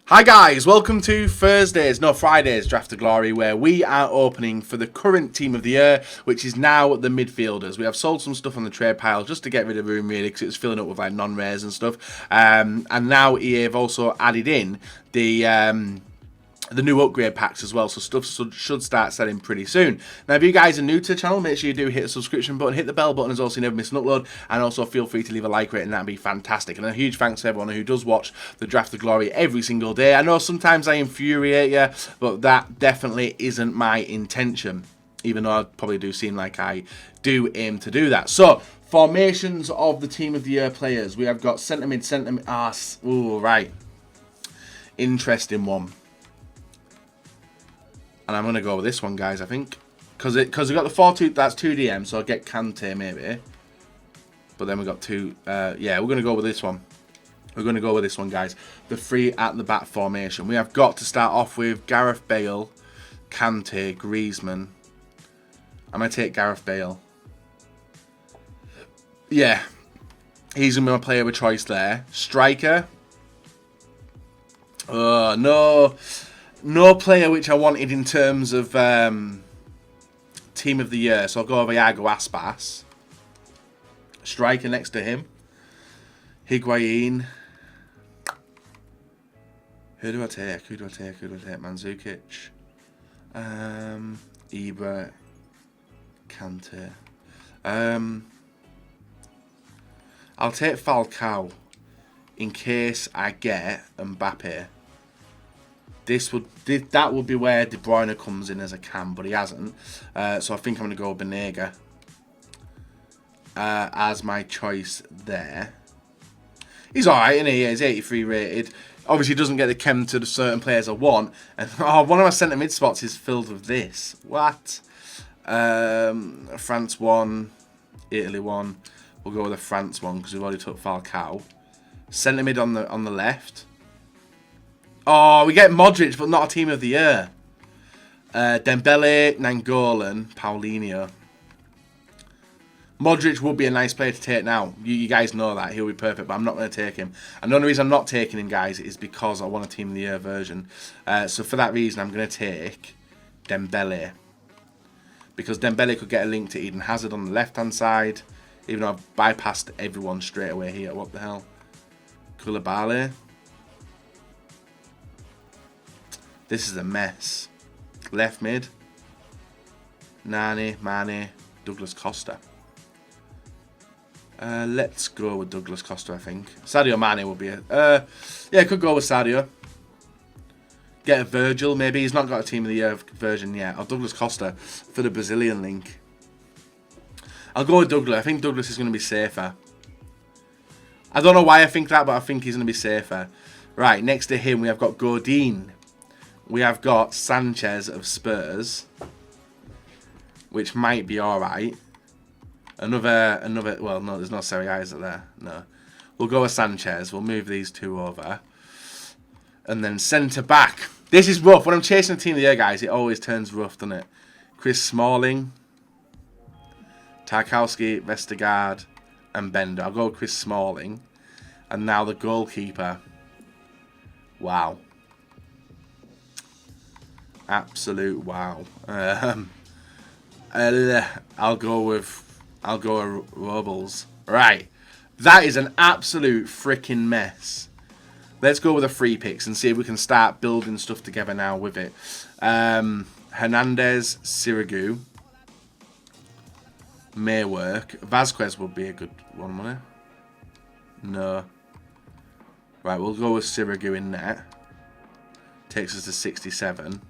Hi guys, welcome to Friday's Draft of Glory, where we are opening for the current team of the year, which is now the midfielders. We have sold some stuff on the trade pile just to get rid of room really, because it was filling up with like non-rares and stuff. And now EA have also added in the new upgrade packs as well, so stuff should start selling pretty soon. Now, if you guys are new to the channel, make sure you do hit the subscription button, hit the bell button as well so you never miss an upload, and also feel free to leave a like rating, that'd be fantastic. And a huge thanks to everyone who does watch the Draft of Glory every single day. I know sometimes I infuriate you, but that definitely isn't my intention, even though I probably do seem like I do aim to do that. So, formations of the Team of the Year players. We have got centre mid, ooh, right. Interesting one. And I'm going to go with this one, guys, I think. Because we got the 4-2, that's 2 DM, so I'll get Kante, maybe. But then we got two, yeah, we're going to go with this one. We're going to go with this one, guys. The 3 at the back formation. We have got to start off with Gareth Bale, Kante, Griezmann. I'm going to take Gareth Bale. Yeah. He's going to be my player of choice there. Striker. Oh, no. No player which I wanted in terms of team of the year, so I'll go with Iago Aspas. Striker next to him. Higuain. Who do I take? Mandzukic. Ibra. Kante. I'll take Falcao in case I get Mbappe. That would be where De Bruyne comes in as a cam, but he hasn't. So I think I'm going to go Banega as my choice there. He's alright, isn't he? He's 83 rated. Obviously, doesn't get the chem to the certain players I want. And one of my centre mid spots is filled with this. What? France 1, Italy 1. We'll go with the France one because we've already took Falcao. Centre mid on the left. Oh, we get Modric, but not a team of the year. Dembele, Nangolan, Paulinho. Modric would be a nice player to take now. You guys know that. He'll be perfect, but I'm not going to take him. And the only reason I'm not taking him, guys, is because I want a team of the year version. So for that reason, I'm going to take Dembele. Because Dembele could get a link to Eden Hazard on the left-hand side. Even though I've bypassed everyone straight away here. What the hell? Koulibaly. This is a mess. Left mid. Nani, Mane, Douglas Costa. Let's go with Douglas Costa, I think. Sadio Mane will be a... yeah, could go with Sadio. Get a Virgil, maybe. He's not got a Team of the Year version yet. Or Douglas Costa for the Brazilian link. I'll go with Douglas. I think Douglas is going to be safer. I don't know why I think that, but I think he's going to be safer. Right, next to him we have got Godin. We have got Sanchez of Spurs, which might be alright. Another, well, no, there's no Serie A, is there? No. We'll go with Sanchez. We'll move these two over. And then centre back. This is rough. When I'm chasing a team of the year, guys, it always turns rough, doesn't it? Chris Smalling, Tarkowski, Vestergaard, and Bender. I'll go with Chris Smalling. And now the goalkeeper. Wow. Absolute wow. I'll go with Robles. Right. That is an absolute freaking mess. Let's go with the free picks and see if we can start building stuff together now with it. Hernandez, Sirigu. May work. Vasquez would be a good one, wouldn't it? No. Right, we'll go with Sirigu in net. Takes us to 67.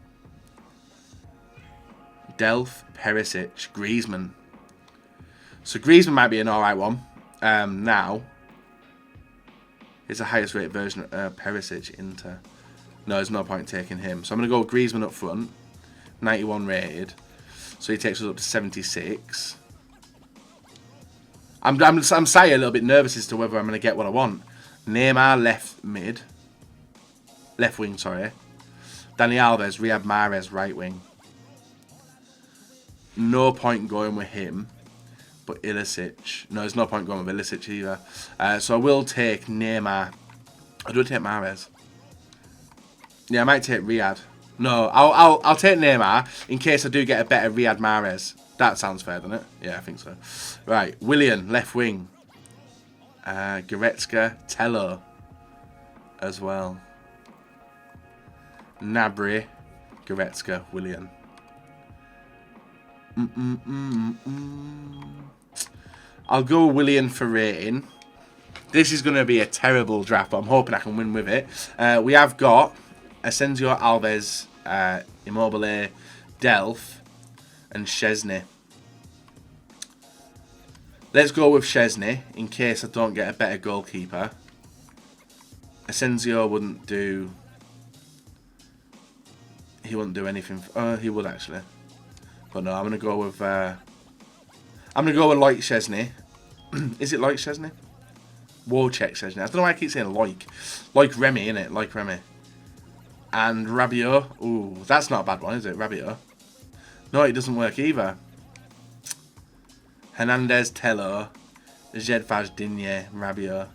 Delph, Perisic, Griezmann. So Griezmann might be an alright one. Now, it's the highest rated version of Perisic into. No, there's no point taking him. So I'm going to go with Griezmann up front. 91 rated. So he takes us up to 76. I'm sorry, a little bit nervous as to whether I'm going to get what I want. Neymar left mid. Left wing, sorry. Dani Alves, Riyad Mahrez right wing. No point going with him. But Ilicic. No, there's no point going with Ilicic either. So I will take Neymar. I do take Mahrez. Yeah, I might take Riyadh. No, I'll take Neymar in case I do get a better Riyad Mahrez. That sounds fair, doesn't it? Yeah, I think so. Right, Willian, left wing. Goretzka, Tello as well. Gnabry, Goretzka, Willian. I'll go Willian for rating. This is going to be a terrible draft, but I'm hoping I can win with it. We have got Asensio, Alves, Immobile, Delph, and Szczesny. Let's go with Szczesny in case I don't get a better goalkeeper. Asensio wouldn't do. He wouldn't do anything. He would actually. But no, I'm gonna go with. I'm gonna go with Like Szczesny. Is it Like Szczesny? Wojciech Szczesny. I don't know why I keep saying like Remy, innit? Like Remy. And Rabiot. Ooh, that's not a bad one, is it? Rabiot. No, it doesn't work either. Hernandez, Tello, Jedvaj, Digne, Rabiot.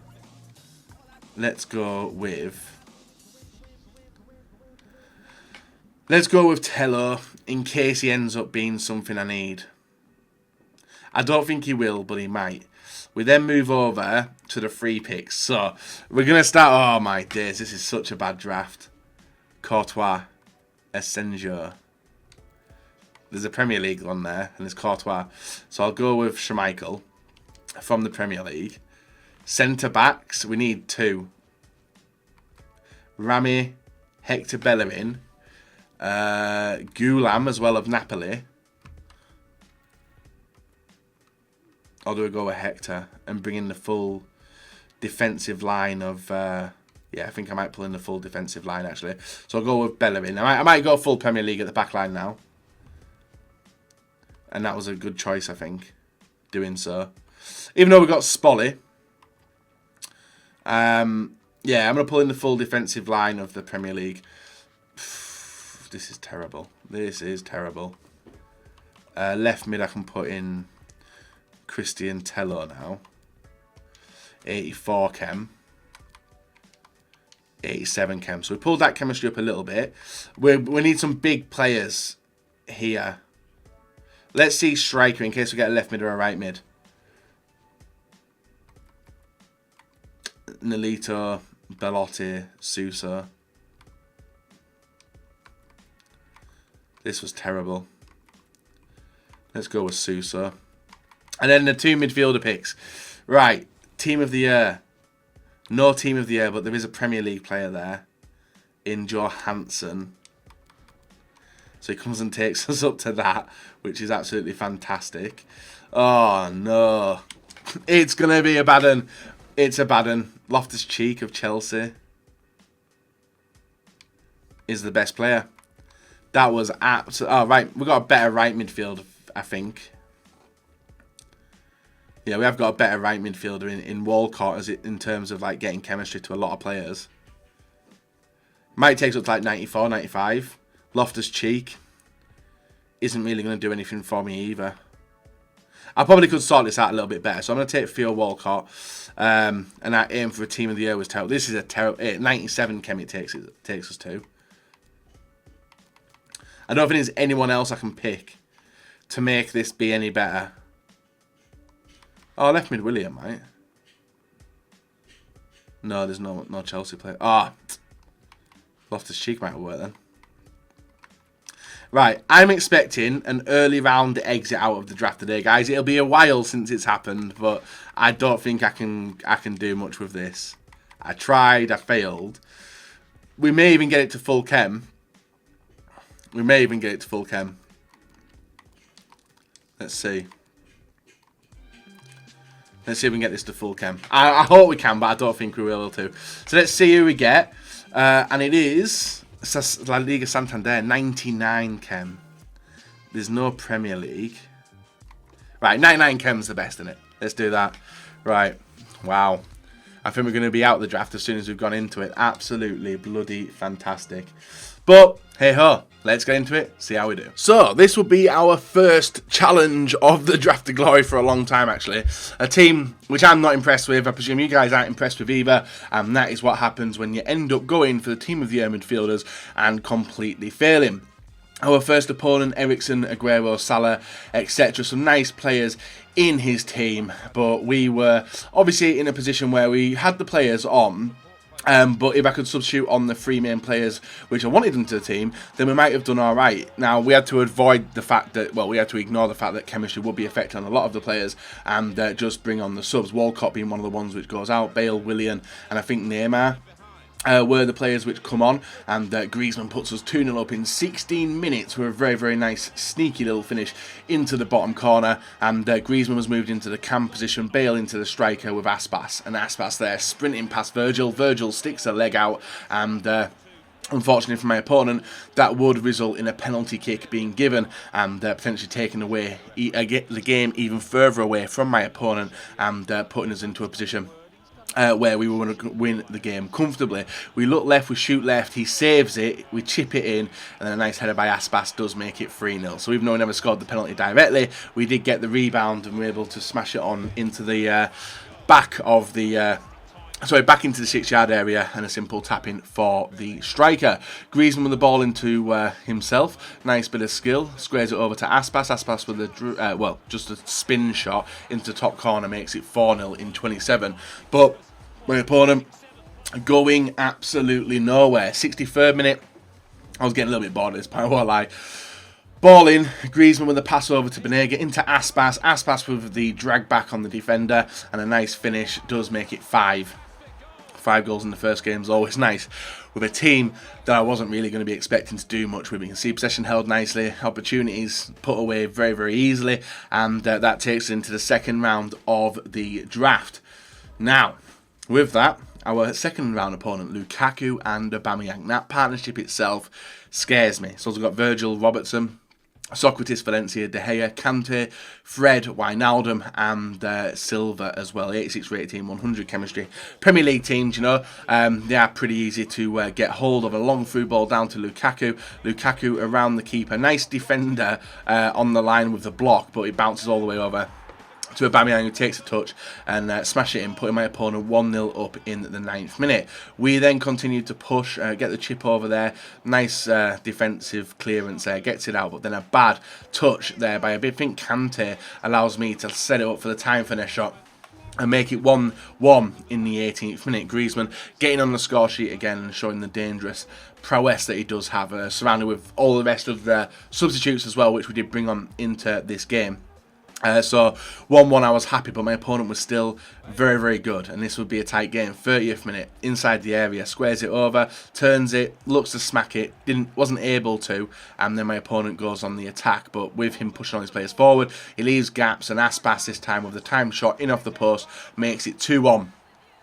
Let's go with Tello in case he ends up being something I need. I don't think he will, but he might. We then move over to the free picks. So we're going to start. Oh my days, this is such a bad draft. Courtois, Asensio. There's a Premier League one there, and there's Courtois. So I'll go with Schmeichel from the Premier League. Centre backs, we need 2. Rami, Hector Bellerin, Gulam as well of Napoli. Or do we go with Hector and bring in the full defensive line of... yeah, I think I might pull in the full defensive line, actually. So I'll go with Bellerin. I might go full Premier League at the back line now. And that was a good choice, I think, doing so. Even though we got Spolly. Yeah, I'm going to pull in the full defensive line of the Premier League. This is terrible. This is terrible. Left mid, I can put in Christian Tello now. 84 chem. 87 chem. So we pulled that chemistry up a little bit. We need some big players here. Let's see striker in case we get a left mid or a right mid. Nolito, Belotti, Sousa. This was terrible. Let's go with Sousa. And then the 2 midfielder picks. Right, team of the year. No team of the year, but there is a Premier League player there in Johansson. So he comes and takes us up to that, which is absolutely fantastic. Oh, no. It's going to be a bad one. It's a bad one. Loftus-Cheek of Chelsea is the best player. That was absolutely... Oh, right. We've got a better right midfield, I think. Yeah, we have got a better right midfielder in Walcott in terms of like getting chemistry to a lot of players. Might take up to like 94, 95. Loftus-Cheek isn't really going to do anything for me either. I probably could sort this out a little bit better. So I'm going to take Theo Walcott. And I aim for a team of the year was terrible. This is a terrible... 97 chem it takes us to. I don't think there's anyone else I can pick to make this be any better. Oh, left mid William, right? No, there's no Chelsea player. Ah, Loftus-Cheek might work then. Right, I'm expecting an early round exit out of the draft today, guys. It'll be a while since it's happened, but I don't think I can do much with this. I tried, I failed. We may even get it to full chem. Let's see. Let's see if we can get this to full chem. I hope we can, but I don't think we will too. So let's see who we get. And it is La Liga Santander, 99 chem. There's no Premier League. Right, 99 chem's the best, isn't it? Let's do that. Right. Wow. I think we're going to be out the draft as soon as we've gone into it. Absolutely bloody fantastic. But hey ho, let's get into it, see how we do. So this will be our first challenge of the Draft to Glory for a long time actually. A team which I'm not impressed with. I presume you guys aren't impressed with either. And that is what happens when you end up going for the team of the year midfielders and completely failing. Our first opponent, Eriksen, Aguero, Salah, etc. Some nice players in his team. But we were obviously in a position where we had the players on. But if I could substitute on the three main players which I wanted into the team, then we might have done alright. Now, we had to avoid the fact that, well, we had to ignore the fact that chemistry would be affected on a lot of the players and just bring on the subs. Walcott being one of the ones which goes out, Bale, Willian, and I think Neymar. Were the players which come on, and Griezmann puts us 2-0 up in 16 minutes with a very, very nice sneaky little finish into the bottom corner, and Griezmann was moved into the cam position, Bale into the striker with Aspas, and Aspas there sprinting past Virgil. Virgil sticks a leg out, and unfortunately for my opponent, that would result in a penalty kick being given and potentially taking away the game even further away from my opponent and putting us into a position where we were going to win the game comfortably. We look left, we shoot left, he saves it, we chip it in, and then a nice header by Aspas does make it 3-0. So even though we never scored the penalty directly, we did get the rebound and we were able to smash it on into the back into the 6-yard area, and a simple tap-in for the striker. Griezmann with the ball into himself. Nice bit of skill. Squares it over to Aspas. Aspas with a, just a spin shot into the top corner makes it 4-0 in 27. But my opponent going absolutely nowhere. 63rd minute. I was getting a little bit bored at this point, I won't lie. Ball in, Griezmann with a pass over to Banega into Aspas. Aspas with the drag back on the defender, and a nice finish does make it 5. 5 goals in the first game is always nice with a team that I wasn't really going to be expecting to do much with. You can see possession held nicely, opportunities put away very, very easily, and that takes us into the second round of the draft. Now, with that, our second round opponent, Lukaku and Aubameyang. That partnership itself scares me. So we've got Virgil, Robertson, Socrates, Valencia, De Gea, Kante, Fred, Wijnaldum, and Silva as well. 86 rated team, 100 chemistry. Premier League teams, you know, they are pretty easy to get hold of. A long through ball down to Lukaku. Lukaku around the keeper. Nice defender on the line with the block, but it bounces all the way over to Aubameyang, who takes a touch and smash it in, putting my opponent 1-0 up in the 9th minute. We then continue to push, get the chip over there. Nice defensive clearance there, gets it out, but then a bad touch there by I think Kante allows me to set it up for the time finish shot and make it 1-1 in the 18th minute. Griezmann getting on the score sheet again and showing the dangerous prowess that he does have, surrounded with all the rest of the substitutes as well, which we did bring on into this game. So 1-1 I was happy, but my opponent was still very, very good, and this would be a tight game. 30th minute, inside the area, squares it over, turns it, looks to smack it, wasn't able to, and then my opponent goes on the attack. But with him pushing all his players forward, he leaves gaps, and Aspas this time with the time shot in off the post makes it 2-1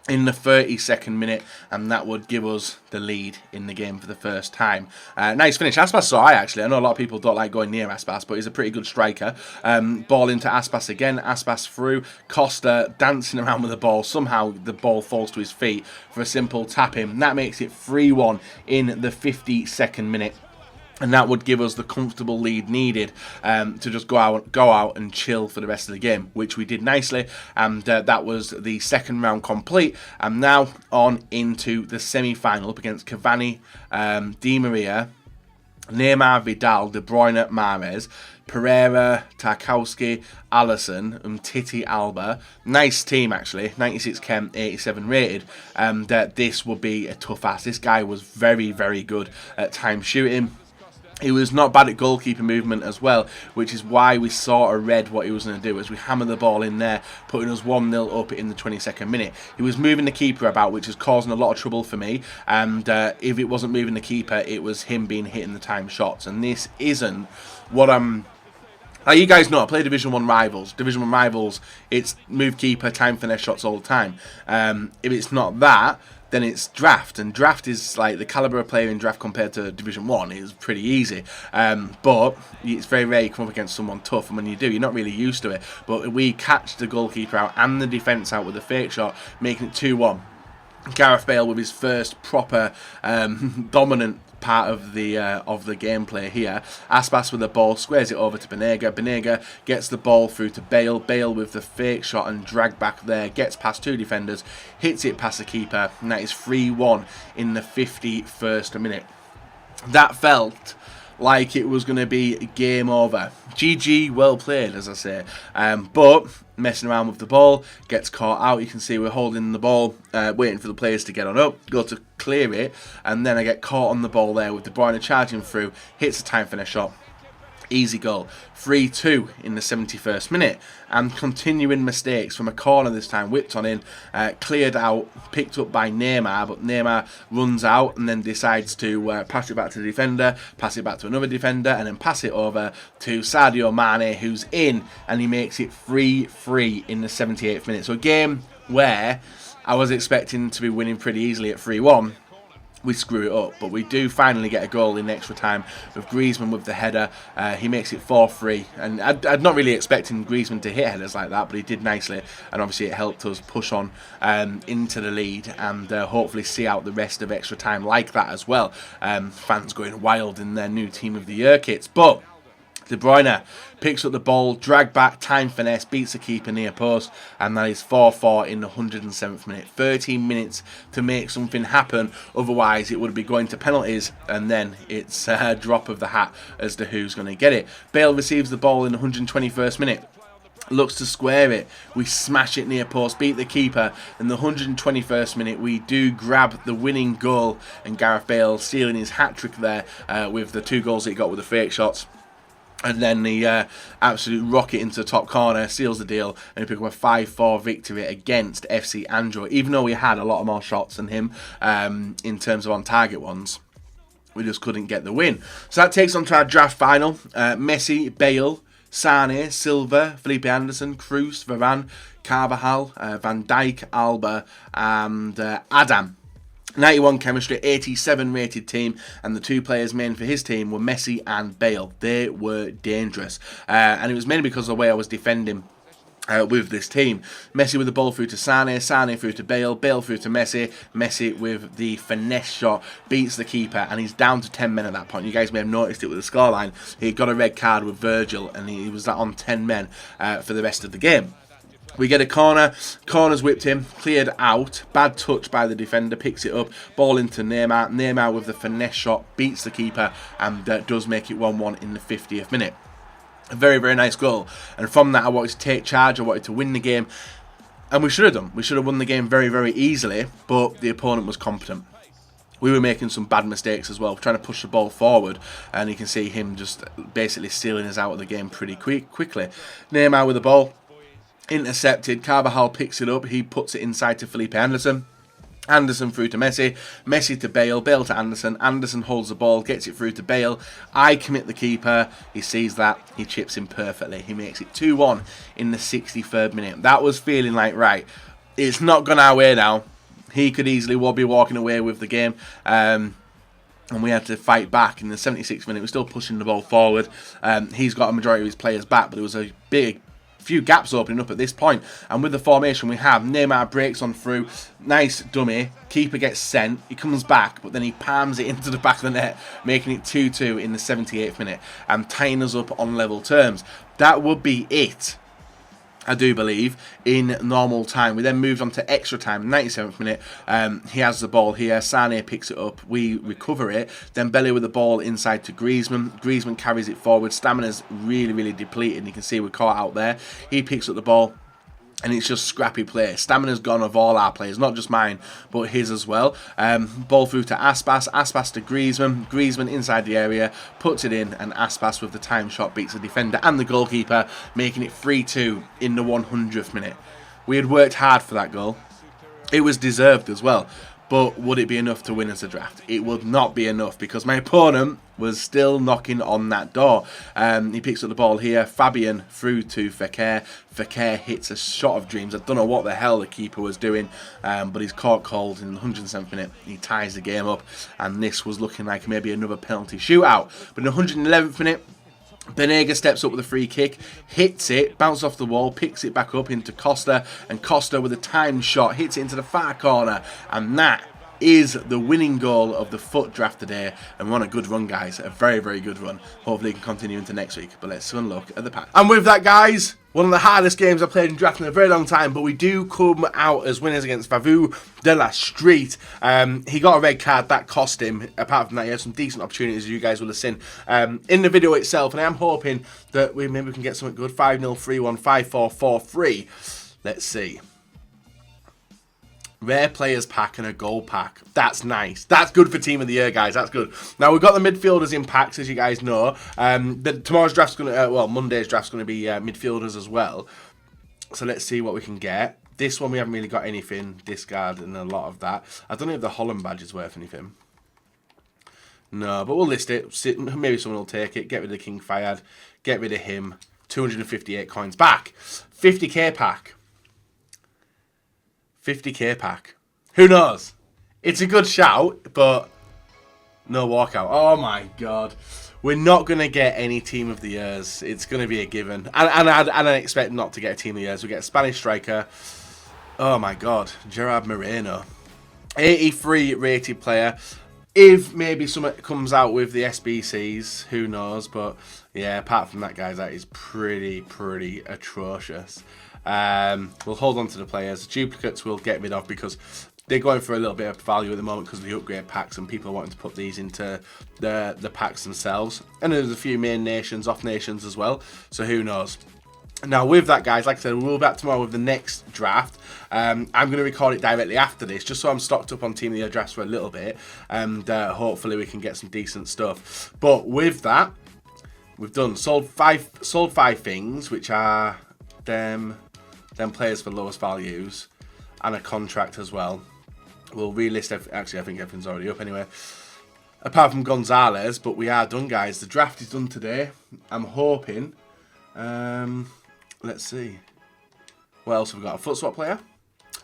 in the 32nd minute, and that would give us the lead in the game for the first time. Nice finish. Aspas saw actually. I know a lot of people don't like going near Aspas, but he's a pretty good striker. Ball into Aspas again. Aspas through. Costa dancing around with the ball. Somehow the ball falls to his feet for a simple tap in. That makes it 3-1 in the 52nd minute. And that would give us the comfortable lead needed to just go out and chill for the rest of the game, which we did nicely. And that was the second round complete. And now on into the semi-final up against Cavani, Di Maria, Neymar, Vidal, De Bruyne, Mahrez, Pereira, Tarkowski, Alisson, Titi, Alba. Nice team actually, 96 chem, 87 rated. This would be a tough ask. This guy was very, very good at time shooting. He was not bad at goalkeeper movement as well, which is why we sort of read what he was going to do as we hammered the ball in there, putting us 1-0 up in the 22nd minute. He was moving the keeper about, which is causing a lot of trouble for me, and if it wasn't moving the keeper, it was him being hit in the time shots, and this isn't what I'm Like you guys know, I play Division 1 Rivals. Division 1 Rivals, it's move keeper, time finesse shots all the time. If it's not that, then it's draft. And draft is like the caliber of player in draft compared to Division 1 is pretty easy. But it's very rare you come up against someone tough. And when you do, you're not really used to it. But we catch the goalkeeper out and the defence out with a fake shot, making it 2-1. Gareth Bale with his first proper dominant part of the gameplay here. Aspas with the ball, squares it over to Banega. Banega gets the ball through to Bale. Bale with the fake shot and drag back there. Gets past 2 defenders, hits it past the keeper, and that is 3-1 in the 51st minute. That felt like it was going to be game over. GG, well played, as I say. But messing around with the ball, gets caught out. You can see we're holding the ball, waiting for the players to get on up, go to clear it, and then I get caught on the ball there with De Bruyne charging through, hits a time finesse shot. Easy goal. 3-2 in the 71st minute. And continuing mistakes from a corner this time. Whipped on in, cleared out, picked up by Neymar. But Neymar runs out and then decides to pass it back to the defender, pass it back to another defender, and then pass it over to Sadio Mane, who's in, and he makes it 3-3 in the 78th minute. So a game where I was expecting to be winning pretty easily at 3-1. We screw it up, but we do finally get a goal in extra time with Griezmann with the header. He makes it 4-3, and I'd not really expecting Griezmann to hit headers like that, but he did nicely, and obviously it helped us push on into the lead and hopefully see out the rest of extra time like that as well. Fans going wild in their new Team of the Year kits, but De Bruyne picks up the ball, drag back, time finesse, beats the keeper near post, and that is 4-4 in the 107th minute. 13 minutes to make something happen, otherwise it would be going to penalties, and then it's a drop of the hat as to who's going to get it. Bale receives the ball in the 121st minute. Looks to square it, we smash it near post, beat the keeper. In the 121st minute we do grab the winning goal, and Gareth Bale stealing his hat-trick there with the 2 goals that he got with the fake shots. And then the absolute rocket into the top corner, seals the deal, and we pick up a 5-4 victory against FC Andro. Even though we had a lot more shots than him in terms of on-target ones, we just couldn't get the win. So that takes on to our draft final. Messi, Bale, Sane, Silva, Felipe Anderson, Cruz, Varane, Carvajal, Van Dijk, Alba, and Adam. 91 chemistry, 87 rated team, and the 2 players main for his team were Messi and Bale. They were dangerous, and it was mainly because of the way I was defending with this team. Messi with the ball through to Sane, Sane through to Bale, Bale through to Messi, Messi with the finesse shot, beats the keeper, and he's down to 10 men at that point. You guys may have noticed it with the scoreline. He got a red card with Virgil, and he was on 10 men for the rest of the game. We get a corner, corner's whipped him, cleared out, bad touch by the defender, picks it up, ball into Neymar, Neymar with the finesse shot, beats the keeper, and does make it 1-1 in the 50th minute. A very, very nice goal, and from that I wanted to take charge, I wanted to win the game, and we should have done. We should have won the game very, very easily, but the opponent was competent. We were making some bad mistakes as well, trying to push the ball forward, and you can see him just basically stealing us out of the game pretty quickly. Neymar with the ball. Intercepted, Carvajal picks it up, he puts it inside to Felipe Anderson. Anderson through to Messi, Messi to Bale, Bale to Anderson, Anderson holds the ball, gets it through to Bale, I commit the keeper, he sees that, he chips in perfectly, he makes it 2-1 in the 63rd minute. That was feeling like, right, it's not gone our way now, he could easily be walking away with the game, and we had to fight back in the 76th minute. We're still pushing the ball forward, he's got a majority of his players back, but there was a few gaps opening up at this point, and with the formation we have, Neymar breaks on through, nice dummy, keeper gets sent, he comes back, but then he palms it into the back of the net, making it 2-2 in the 78th minute, and tying us up on level terms. That would be it, I do believe, in normal time. We then moved on to extra time, 97th minute. He has the ball here. Sane picks it up. We recover it. Then Bale with the ball inside to Griezmann. Griezmann carries it forward. Stamina's really, really depleted. You can see we're caught out there. He picks up the ball. And it's just scrappy play. Stamina's gone of all our players, not just mine, but his as well. Ball through to Aspas, Aspas to Griezmann, Griezmann inside the area, puts it in, and Aspas with the time shot beats the defender and the goalkeeper, making it 3-2 in the 100th minute. We had worked hard for that goal. It was deserved as well. But would it be enough to win us a draft? It would not be enough because my opponent was still knocking on that door. He picks up the ball here. Fabian through to Fekir. Fekir hits a shot of dreams. I don't know what the hell the keeper was doing, but he's caught cold in the 107th minute. He ties the game up, and this was looking like maybe another penalty shootout. But in the 111th minute, Benega steps up with a free kick, hits it, bounces off the wall, picks it back up into Costa, and Costa with a timed shot hits it into the far corner, and that is the winning goal of the FUT draft today. And we're on a good run, guys, a very, very good run. Hopefully we can continue into next week, but let's have a look at the pack. And with that, guys, one of the hardest games I've played in draft in a very long time, but we do come out as winners against Vavu de la Street. He got a red card, that cost him. Apart from that, he had some decent opportunities, you guys will have seen in the video itself, and I am hoping that maybe we can get something good. 5-0, 3-1, 5-4, 4-3. Let's see. Rare players pack and a gold pack. That's nice. That's good for team of the year, guys. That's good. Now, we've got the midfielders in packs, as you guys know. Tomorrow's draft's going to, Monday's draft's going to be midfielders as well. So let's see what we can get. This one, we haven't really got anything. Discard and a lot of that. I don't know if the Holland badge is worth anything. No, but we'll list it. Maybe someone will take it. Get rid of King Fayad. Get rid of him. 258 coins back. 50k pack. 50k pack. Who knows? It's a good shout, but no walkout. Oh my god. We're not going to get any team of the years. It's going to be a given. And I expect not to get a team of the years. We get a Spanish striker. Oh my god. Gerard Moreno. 83 rated player. If maybe something comes out with the SBCs, who knows? But yeah, apart from that, guys, that is pretty atrocious. We'll hold on to the players. Duplicates we'll get rid of because they're going for a little bit of value at the moment because of the upgrade packs and people are wanting to put these into the packs themselves. And there's a few main nations, off nations as well. So who knows? Now with that, guys, like I said, we'll be back tomorrow with the next draft. I'm going to record it directly after this, just so I'm stocked up on Team of the Year drafts for a little bit, and hopefully we can get some decent stuff. But with that, we've done sold five things, which are them players for lowest values, and a contract as well. We'll relist actually I think everything's already up anyway. Apart from Gonzalez, but we are done, guys. The draft is done today. I'm hoping. Let's see. What else have we got? A FUT swap player?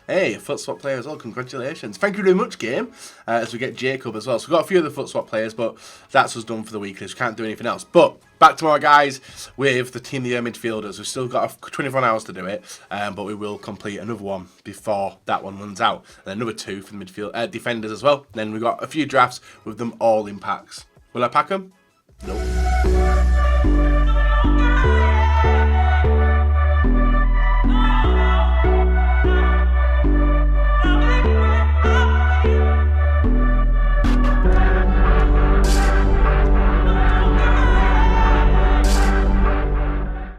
Hey, a FUT swap player as well. Congratulations. Thank you very much, game. As we get Jacob as well. So we've got a few other FUT swap players, but that's us done for the weekly. We can't do anything else. But back tomorrow, guys, with the Team of the Year midfielders. We've still got 24 hours to do it, but we will complete another one before that one runs out. And then another 2 for the midfield defenders as well. Then we've got a few drafts with them all in packs. Will I pack them? Nope.